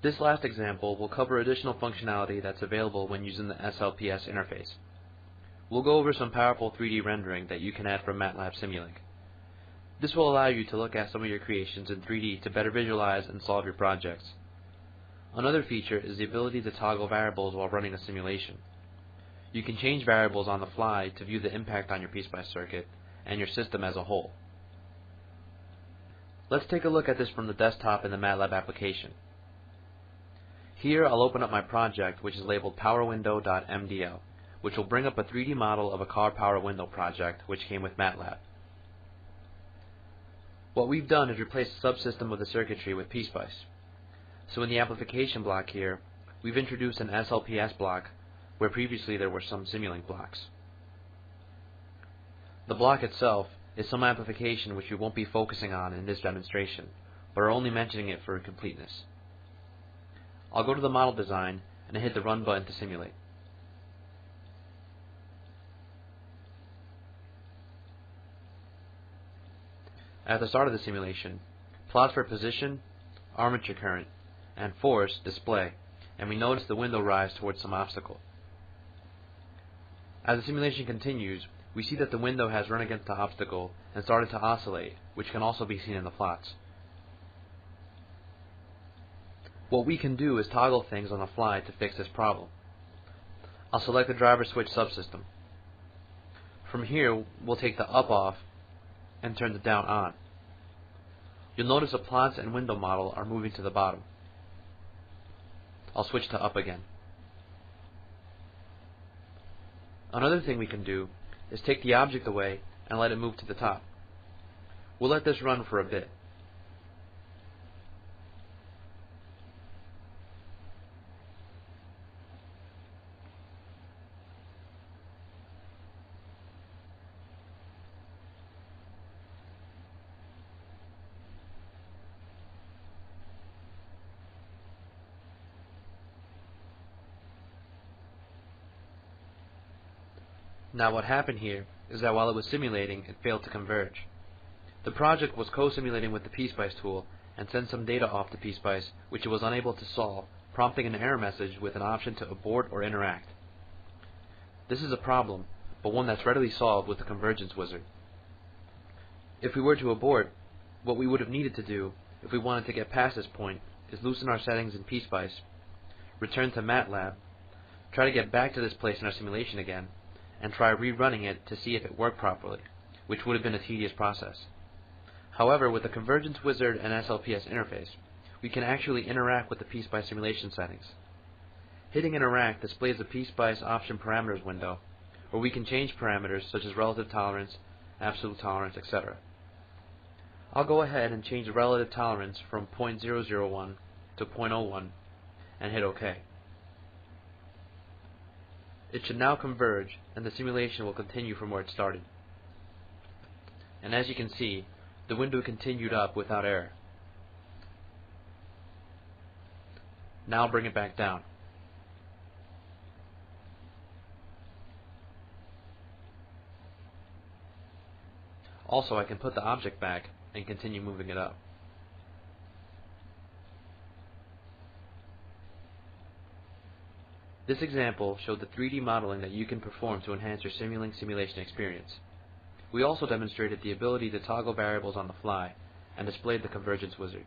This last example will cover additional functionality that's available when using the SLPS interface. We'll go over some powerful 3D rendering that you can add from Matlab Simulink. This will allow you to look at some of your creations in 3D to better visualize and solve your projects. Another feature is the ability to toggle variables while running a simulation. You can change variables on the fly to view the impact on your PSpice circuit and your system as a whole. Let's take a look at this from the desktop in the Matlab application. Here I'll open up my project, which is labeled PowerWindow.mdl, which will bring up a 3D model of a car power window project which came with Matlab. What we've done is replace the subsystem of the circuitry with PSpice. So in the amplification block here, we've introduced an SLPS block where previously there were some Simulink blocks. The block itself is some amplification which we won't be focusing on in this demonstration, but are only mentioning it for completeness. I'll go to the model design and hit the run button to simulate. At the start of the simulation, plots for position, armature current, and force display, and we notice the window rise towards some obstacle. As the simulation continues, we see that the window has run against the obstacle and started to oscillate, which can also be seen in the plots. What we can do is toggle things on the fly to fix this problem. I'll select the driver switch subsystem. From here, we'll take the up off and turn the down on. You'll notice the plots and window model are moving to the bottom. I'll switch to up again. Another thing we can do is take the object away and let it move to the top. We'll let this run for a bit. Now what happened here is that while it was simulating, it failed to converge. The project was co-simulating with the PSpice tool and sent some data off to PSpice which it was unable to solve, prompting an error message with an option to abort or interact. This is a problem, but one that's readily solved with the convergence wizard. If we were to abort, what we would have needed to do, if we wanted to get past this point, is loosen our settings in PSpice, return to Matlab, try to get back to this place in our simulation again, and try rerunning it to see if it worked properly, which would have been a tedious process. However, with the Convergence Wizard and SLPS interface, we can actually interact with the PSpice simulation settings. Hitting Interact displays the PSpice option parameters window, where we can change parameters such as relative tolerance, absolute tolerance, etc. I'll go ahead and change the relative tolerance from 0.001 to 0.01 and hit OK. It should now converge, and the simulation will continue from where it started. And as you can see, the window continued up without error. Now bring it back down. Also, I can put the object back and continue moving it up. This example showed the 3D modeling that you can perform to enhance your Simulink simulation experience. We also demonstrated the ability to toggle variables on the fly and displayed the Convergence Wizard.